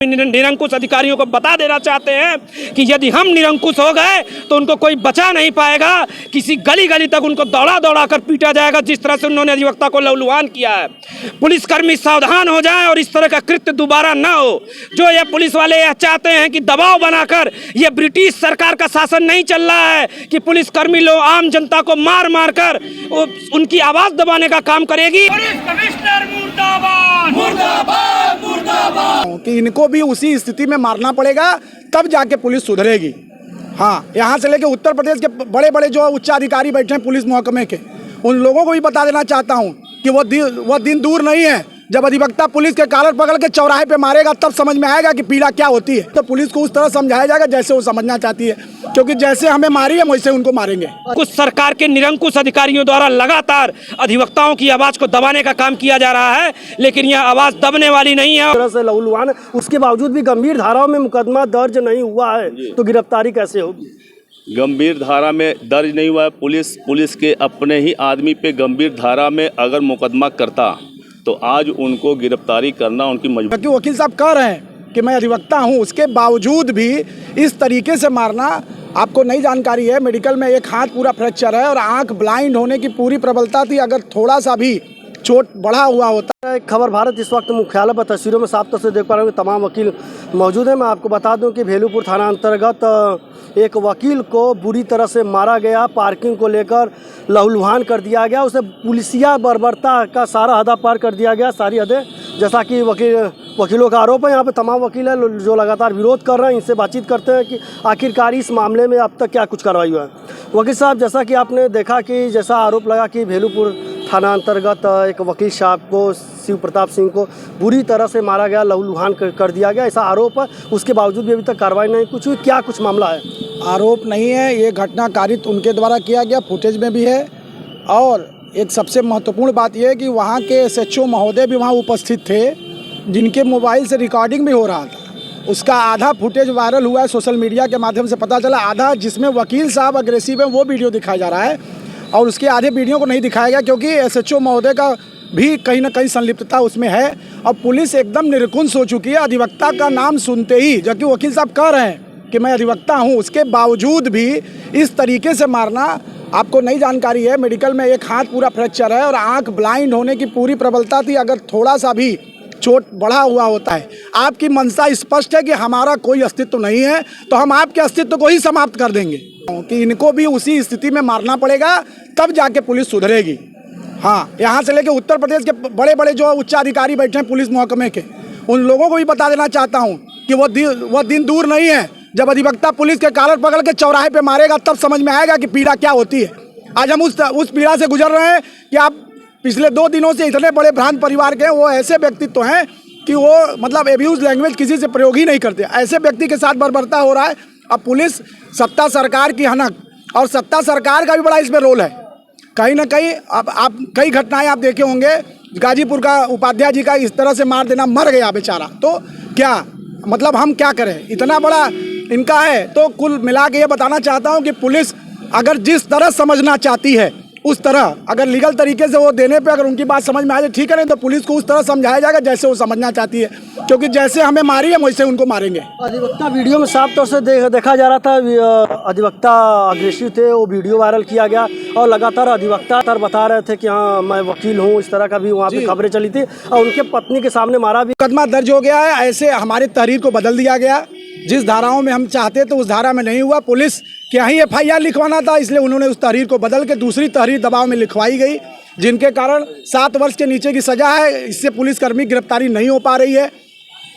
निरंकुश अधिकारियों को बता देना चाहते हैं कि यदि हम निरंकुश हो गए तो उनको कोई बचा नहीं पाएगा। किसी गली गली तक उनको दौड़ा दौड़ा कर पीटा जाएगा, जिस तरह से उन्होंने अधिवक्ता को लहूलुहान किया है। पुलिसकर्मी सावधान हो जाएं और इस तरह का कृत्य दोबारा न हो। जो ये पुलिस वाले यह चाहते हैं कि दबाव बनाकर, ये ब्रिटिश सरकार का शासन नहीं चल रहा है कि पुलिसकर्मी लोग आम जनता को मार मार कर उनकी आवाज दबाने का काम करेगी। कि इनको भी उसी स्थिति में मारना पड़ेगा, तब जाके पुलिस सुधरेगी। हाँ, यहाँ से लेके उत्तर प्रदेश के बड़े बड़े जो उच्चाधिकारी बैठे हैं पुलिस महकमे के, उन लोगों को भी बता देना चाहता हूँ कि वो दिन दूर नहीं है जब अधिवक्ता पुलिस के कॉलर पकड़ के चौराहे पे मारेगा, तब समझ में आएगा कि पीड़ा क्या होती है। तो पुलिस को उस तरह समझाया जाएगा जैसे वो समझना चाहती है, क्योंकि जैसे हमें मारी है वैसे उनको मारेंगे। कुछ सरकार के निरंकुश अधिकारियों द्वारा लगातार अधिवक्ताओं की आवाज को दबाने का काम किया जा रहा है, लेकिन यह आवाज दबने वाली नहीं है। तरह से लहूलुहान, उसके बावजूद भी गंभीर धाराओं में मुकदमा दर्ज नहीं हुआ है, तो गिरफ्तारी कैसे होगी? गंभीर धारा में दर्ज नहीं हुआ है। पुलिस के अपने ही आदमी पे गंभीर धारा में अगर मुकदमा करता तो आज उनको गिरफ्तारी करना उनकी मजबूरी। क्योंकि वकील साहब कह रहे हैं कि मैं अधिवक्ता हूं, उसके बावजूद भी इस तरीके से मारना, आपको नई जानकारी है, मेडिकल में एक हाथ पूरा फ्रैक्चर है और आंख ब्लाइंड होने की पूरी प्रबलता थी। अगर थोड़ा सा भी चोट बढ़ा हुआ होता। खबर भारत इस वक्त मुख्यालय पर तस्वीरों में साफ तौर से देख पा रहे हैं, तमाम वकील मौजूद हैं। मैं आपको बता दूं कि भेलूपुर थाना अंतर्गत एक वकील को बुरी तरह से मारा गया, पार्किंग को लेकर लहूलुहान कर दिया गया, उसे पुलिसिया बर्बरता का सारा हद पार कर दिया गया, सारी हदें। जैसा कि वकीलों का आरोप है, यहाँ पे तमाम वकील हैं जो लगातार विरोध कर रहे हैं। इनसे बातचीत करते हैं कि आखिरकार इस मामले में अब तक क्या कुछ कार्रवाई हुआ है। वकील साहब, जैसा कि आपने देखा कि जैसा आरोप लगा कि भेलूपुर थाना अंतर्गत एक वकील साहब को, शिव प्रताप सिंह को बुरी तरह से मारा गया, लहूलुहान कर दिया गया, ऐसा आरोप है। उसके बावजूद भी अभी तक कार्रवाई नहीं कुछ हुई, क्या कुछ मामला है? आरोप नहीं है, ये घटना कारित उनके द्वारा किया गया, फुटेज में भी है। और एक सबसे महत्वपूर्ण बात यह है कि वहाँ के SHO महोदय भी वहाँ उपस्थित थे, जिनके मोबाइल से रिकॉर्डिंग भी हो रहा था। उसका आधा फुटेज वायरल हुआ है सोशल मीडिया के माध्यम से, पता चला आधा जिसमें वकील साहब अग्रेसिव है वो वीडियो दिखाया जा रहा है, और उसके आधे वीडियो को नहीं दिखाया गया क्योंकि SHO महोदय का भी कहीं ना कहीं संलिप्तता उसमें है। और पुलिस एकदम निरकुंस हो चुकी है अधिवक्ता का नाम सुनते ही, जबकि वकील साहब कह रहे हैं कि मैं अधिवक्ता हूं, उसके बावजूद भी इस तरीके से मारना। आपको नई जानकारी है, मेडिकल में एक हाथ पूरा फ्रैक्चर है और आंख ब्लाइंड होने की पूरी प्रबलता थी। अगर थोड़ा सा भी चोट बढ़ा हुआ होता है, आपकी मंशा स्पष्ट है कि हमारा कोई अस्तित्व नहीं है, तो हम आपके अस्तित्व को ही समाप्त कर देंगे। कि इनको भी उसी स्थिति में मारना पड़ेगा, तब जाके पुलिस सुधरेगी। हाँ, यहाँ से लेके उत्तर प्रदेश के बड़े बड़े जो उच्चाधिकारी बैठे हैं पुलिस महकमे के, उन लोगों को भी बता देना चाहता हूँ कि वो दिन दूर नहीं है जब अधिवक्ता पुलिस के कॉलर पकड़ के चौराहे पे मारेगा, तब समझ में आएगा कि पीड़ा क्या होती है। आज हम उस पीड़ा से गुजर रहे हैं कि आप पिछले 2 दिनों से इतने बड़े भ्रांत परिवार के वो ऐसे व्यक्तित्व हैं कि वो मतलब एब्यूज लैंग्वेज किसी से प्रयोग ही नहीं करते। ऐसे व्यक्ति के साथ बर्बरता हो रहा है। अब पुलिस सत्ता सरकार की हनक, और सत्ता सरकार का भी बड़ा इसमें रोल है कहीं ना कहीं। अब आप कई घटनाएं आप देखे होंगे, गाजीपुर का उपाध्याय जी का इस तरह से मार देना, मर गया बेचारा, तो क्या मतलब हम क्या करें, इतना बड़ा इनका है। तो कुल मिला के ये बताना चाहता हूँ कि पुलिस अगर जिस तरह समझना चाहती है उस तरह, अगर लीगल तरीके से वो देने पे अगर उनकी बात समझ में आ जाए ठीक है, नहीं तो पुलिस को उस तरह समझाया जाएगा जैसे वो समझना चाहती है, क्योंकि जैसे हमें मारी है वैसे उनको मारेंगे। अधिवक्ता वीडियो में साफ तौर से देखा जा रहा था, अधिवक्ता अग्रेसिव थे, वो वीडियो वायरल किया गया और लगातार अधिवक्ता बता रहे थे कि हाँ मैं वकील हूँ, इस तरह का भी वहाँ पे खबरें चली थी, और उनके पत्नी के सामने मारा भी। मुकदमा दर्ज हो गया है, ऐसे हमारे तहरीर को बदल दिया गया, जिस धाराओं में हम चाहते तो उस धारा में नहीं हुआ। पुलिस क्या ही FIR लिखवाना था, इसलिए उन्होंने उस तहरीर को बदल के दूसरी तहरीर दबाव में लिखवाई गई, जिनके कारण 7 वर्ष के नीचे की सजा है। इससे पुलिसकर्मी गिरफ्तारी नहीं हो पा रही है।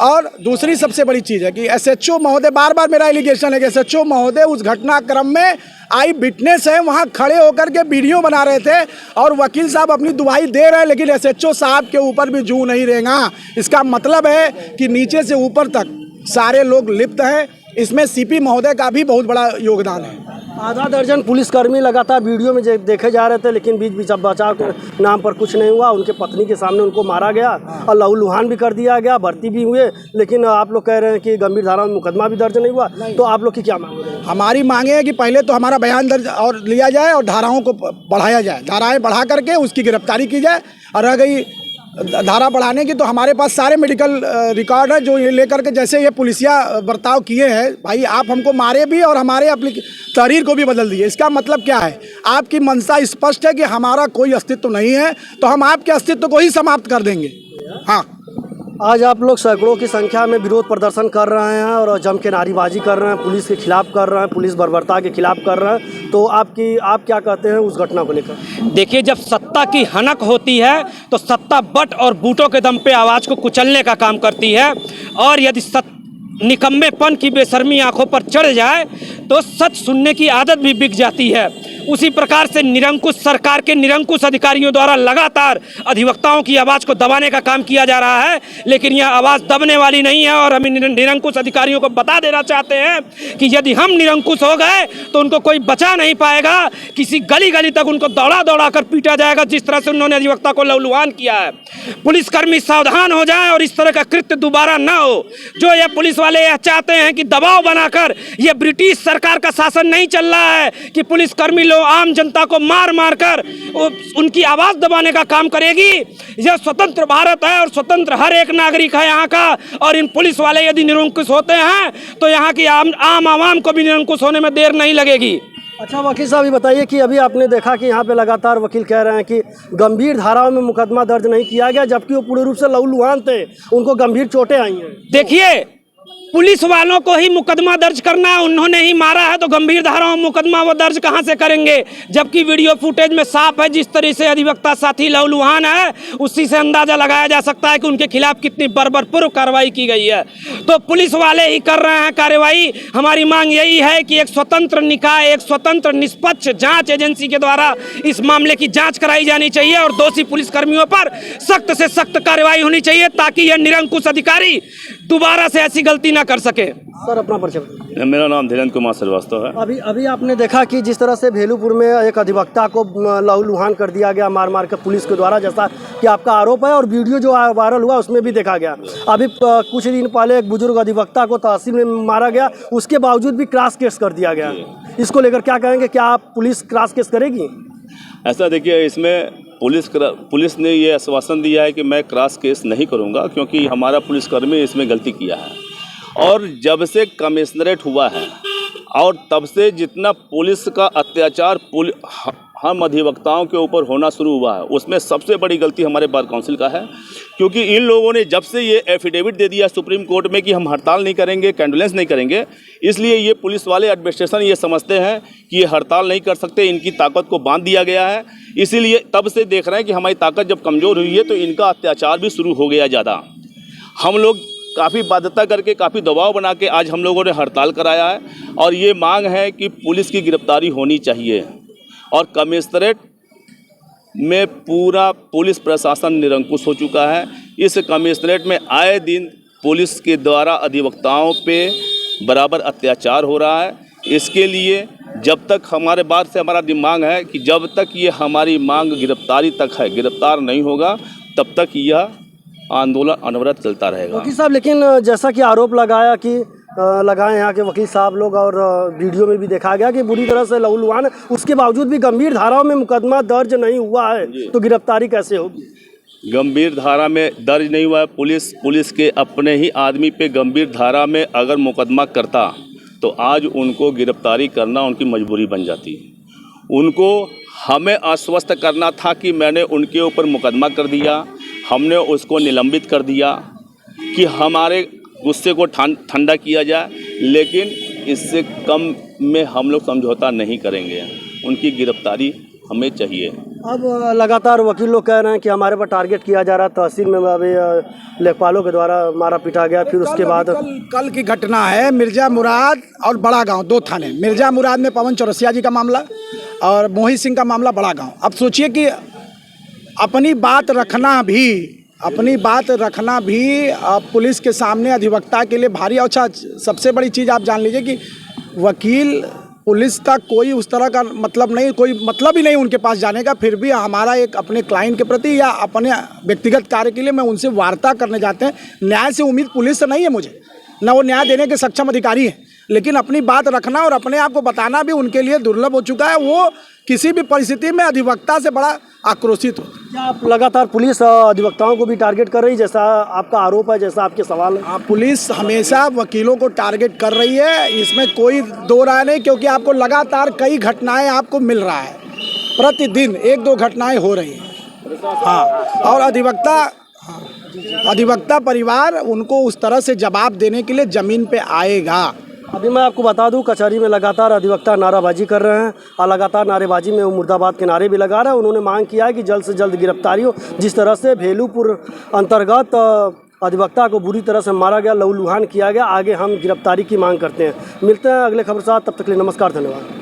और दूसरी सबसे बड़ी चीज़ है कि SHO महोदय, बार बार मेरा एलिगेशन है कि SHO महोदय उस घटनाक्रम में आई विटनेस है, वहाँ खड़े होकर के वीडियो बना रहे थे, और वकील साहब अपनी दुहाई दे रहे हैं, लेकिन SHO साहब के ऊपर भी जू नहीं रहेगा। इसका मतलब है कि नीचे से ऊपर तक सारे लोग लिप्त हैं। इसमें CP महोदय का भी बहुत बड़ा योगदान है। आधा दर्जन पुलिसकर्मी लगातार वीडियो में देखे जा रहे थे, लेकिन बीच बचाव के नाम पर कुछ नहीं हुआ। उनके पत्नी के सामने उनको मारा गया और लहूलुहान भी कर दिया गया, भर्ती भी हुए, लेकिन आप लोग कह रहे हैं कि गंभीर धारा में मुकदमा भी दर्ज नहीं हुआ। तो आप लोग की क्या मांग है? हमारी मांगे है कि पहले तो हमारा बयान दर्ज और लिया जाए और धाराओं को बढ़ाया जाए, धाराएँ बढ़ा करके उसकी गिरफ्तारी की जाए। और रह गई धारा बढ़ाने की, तो हमारे पास सारे मेडिकल रिकॉर्ड है जो ये लेकर के, जैसे ये पुलिसिया बर्ताव किए हैं, भाई आप हमको मारे भी और हमारे तहरीर को भी बदल दिए। इसका मतलब क्या है? आपकी मंशा स्पष्ट है कि हमारा कोई अस्तित्व नहीं है, तो हम आपके अस्तित्व को ही समाप्त कर देंगे। हाँ, आज आप लोग सैकड़ों की संख्या में विरोध प्रदर्शन कर रहे हैं और जम के नारेबाजी कर रहे हैं, पुलिस के खिलाफ कर रहे हैं, पुलिस बर्बरता के खिलाफ कर रहे हैं, तो आप क्या कहते हैं उस घटना को लेकर? देखिए, जब सत्ता की हनक होती है तो सत्ता बट और बूटों के दम पे आवाज़ को कुचलने का काम करती है, और यदि निकम्मेपन की बेशर्मी आंखों पर चढ़ जाए तो सच सुनने की आदत भी बिक जाती है। उसी प्रकार से निरंकुश सरकार के निरंकुश अधिकारियों द्वारा लगातार अधिवक्ताओं की आवाज़ को दबाने का काम किया जा रहा है, लेकिन यह आवाज़ दबने वाली नहीं है। और हम निरंकुश अधिकारियों को बता देना चाहते हैं कि यदि हम निरंकुश हो गए तो उनको कोई बचा नहीं पाएगा। किसी गली गली तक उनको दौड़ा दौड़ा कर पीटा जाएगा, जिस तरह से उन्होंने अधिवक्ता को लहूलुहान किया है। पुलिसकर्मी सावधान हो जाएं और इस तरह का कृत्य दोबारा न हो। जो ये पुलिस वाले यह चाहते हैं कि दबाव बनाकर, ये ब्रिटिश सरकार का शासन नहीं चल रहा है कि पुलिसकर्मी लोग आम जनता को मार मार कर उनकी आवाज़ दबाने का काम करेगी। यह स्वतंत्र भारत है और स्वतंत्र हर एक नागरिक है यहाँ का, और इन पुलिस वाले यदि निरंकुश होते हैं तो यहाँ की आम आवाम को भी निरंकुश होने में देर नहीं लगेगी। अच्छा वकील साहब, ये बताइए कि अभी आपने देखा कि यहाँ पे लगातार वकील कह रहे हैं कि गंभीर धाराओं में मुकदमा दर्ज नहीं किया गया, जबकि वो पूर्ण रूप से लहूलुहान थे, उनको गंभीर चोटें आई हैं। देखिए, पुलिस वालों को ही मुकदमा दर्ज करना है, उन्होंने ही मारा है, तो गंभीर धाराओं में मुकदमा वो दर्ज कहां से करेंगे? जबकि वीडियो फुटेज में साफ है जिस तरह से अधिवक्ता साथी लहूलुहान है, उसी से अंदाजा लगाया जा सकता है कि उनके खिलाफ कितनी बर्बरपूर्व कार्रवाई की गई है। तो पुलिस वाले ही कर रहे हैं कार्रवाई। हमारी मांग यही है कि एक स्वतंत्र निकाय, एक स्वतंत्र निष्पक्ष जांच एजेंसी के द्वारा इस मामले की जांच कराई जानी चाहिए और दोषी पुलिसकर्मियों पर सख्त से सख्त कार्रवाई होनी चाहिए, ताकि यह निरंकुश अधिकारी दोबारा से ऐसी गलती न कर सके। सर अपना परिचय। मेरा नाम धीरेन्द्र कुमार श्रीवास्तव है। अभी आपने देखा कि जिस तरह से भेलूपुर में एक अधिवक्ता को लहूलुहान कर दिया गया मार मार कर पुलिस के द्वारा, जैसा कि आपका आरोप है, और वीडियो जो वायरल हुआ उसमें भी देखा गया। अभी कुछ दिन पहले एक बुजुर्ग अधिवक्ता को तहसील में मारा गया, उसके बावजूद भी क्रॉस केस कर दिया गया। इसको लेकर क्या कहेंगे? क्या आप पुलिस क्रॉस केस करेगी? ऐसा देखिए, इसमें पुलिस ने ये आश्वासन दिया है कि मैं क्रॉस केस नहीं करूंगा, क्योंकि हमारा पुलिसकर्मी इसमें गलती किया है। और जब से कमिश्नरेट हुआ है और तब से जितना पुलिस का अत्याचार हम अधिवक्ताओं के ऊपर होना शुरू हुआ है, उसमें सबसे बड़ी गलती हमारे बार काउंसिल का है। क्योंकि इन लोगों ने जब से ये एफिडेविट दे दिया सुप्रीम कोर्ट में कि हम हड़ताल नहीं करेंगे, कैंडोलेंस नहीं करेंगे, इसलिए ये पुलिस वाले एडमिनिस्ट्रेशन ये समझते हैं कि ये हड़ताल नहीं कर सकते, इनकी ताकत को बांध दिया गया है। इसीलिए तब से देख रहे हैं कि हमारी ताकत जब कमज़ोर हुई है तो इनका अत्याचार भी शुरू हो गया ज़्यादा। हम लोग काफ़ी बाध्यता करके, काफ़ी दबाव बना के आज हम लोगों ने हड़ताल कराया है, और ये मांग है कि पुलिस की गिरफ्तारी होनी चाहिए। और कमिश्नरेट में पूरा पुलिस प्रशासन निरंकुश हो चुका है। इस कमिश्नरेट में आए दिन पुलिस के द्वारा अधिवक्ताओं पे बराबर अत्याचार हो रहा है। इसके लिए जब तक हमारे बार से हमारा मांग है कि जब तक ये हमारी मांग गिरफ्तारी तक है, गिरफ्तार नहीं होगा, तब तक यह आंदोलन अनवरत चलता रहेगा। वकील साहब, लेकिन जैसा कि आरोप लगाए यहाँ के वकील साहब लोग, और वीडियो में भी देखा गया कि बुरी तरह से लहूलुहान, उसके बावजूद भी गंभीर धाराओं में मुकदमा दर्ज नहीं हुआ है, तो गिरफ्तारी कैसे होगी? गंभीर धारा में दर्ज नहीं हुआ है। पुलिस के अपने ही आदमी पे गंभीर धारा में अगर मुकदमा करता तो आज उनको गिरफ्तारी करना उनकी मजबूरी बन जाती। उनको हमें आश्वस्त करना था कि मैंने उनके ऊपर मुकदमा कर दिया, हमने उसको निलंबित कर दिया कि हमारे गुस्से को ठंडा किया जाए, लेकिन इससे कम में हम लोग समझौता नहीं करेंगे। उनकी गिरफ्तारी हमें चाहिए। अब लगातार वकील लोग कह रहे हैं कि हमारे पर टारगेट किया जा रहा है। तहसील में अभी लेखपालों के द्वारा मारा पीटा गया, फिर उसके बाद कल की घटना है मिर्जा मुराद और बड़ा गांव, 2 थाने। मिर्जा मुराद में पवन चौरसिया जी का मामला और मोहित सिंह का मामला बड़ा गांव। अब सोचिए कि अपनी बात रखना भी पुलिस के सामने अधिवक्ता के लिए भारी। अच्छा, सबसे बड़ी चीज़ आप जान लीजिए कि वकील पुलिस का कोई उस तरह का मतलब नहीं, कोई मतलब ही नहीं उनके पास जाने का। फिर भी हमारा एक अपने क्लाइंट के प्रति या अपने व्यक्तिगत कार्य के लिए मैं उनसे वार्ता करने जाते हैं। न्याय से उम्मीद पुलिस से नहीं है मुझे, ना वो न्याय देने के सक्षम अधिकारी हैं, लेकिन अपनी बात रखना और अपने आप को बताना भी उनके लिए दुर्लभ हो चुका है। वो किसी भी परिस्थिति में अधिवक्ता से बड़ा आक्रोशित होते हैं। क्या आप लगातार पुलिस अधिवक्ताओं को भी टारगेट कर रही, जैसा आपका आरोप है, जैसा आपके सवाल है? पुलिस हमेशा वकीलों को टारगेट कर रही है, इसमें कोई दो राय नहीं, क्योंकि आपको लगातार कई घटनाएं आपको मिल रहा है, प्रतिदिन 1-2 घटनाएं हो रही हैं। हाँ, और अधिवक्ता परिवार उनको उस तरह से जवाब देने के लिए ज़मीन पे आएगा। अभी मैं आपको बता दूं, कचहरी में लगातार अधिवक्ता नाराबाजी कर रहे हैं और लगातार नारेबाजी में वो मुर्दाबाद के नारे भी लगा रहे हैं। उन्होंने मांग किया है कि जल्द से जल्द गिरफ्तारी हो। जिस तरह से भेलूपुर अंतर्गत अधिवक्ता को बुरी तरह से मारा गया, लहूलुहान किया गया, आगे हम गिरफ्तारी की मांग करते हैं। मिलते हैं अगले खबर के साथ, तब तक के लिए नमस्कार, धन्यवाद।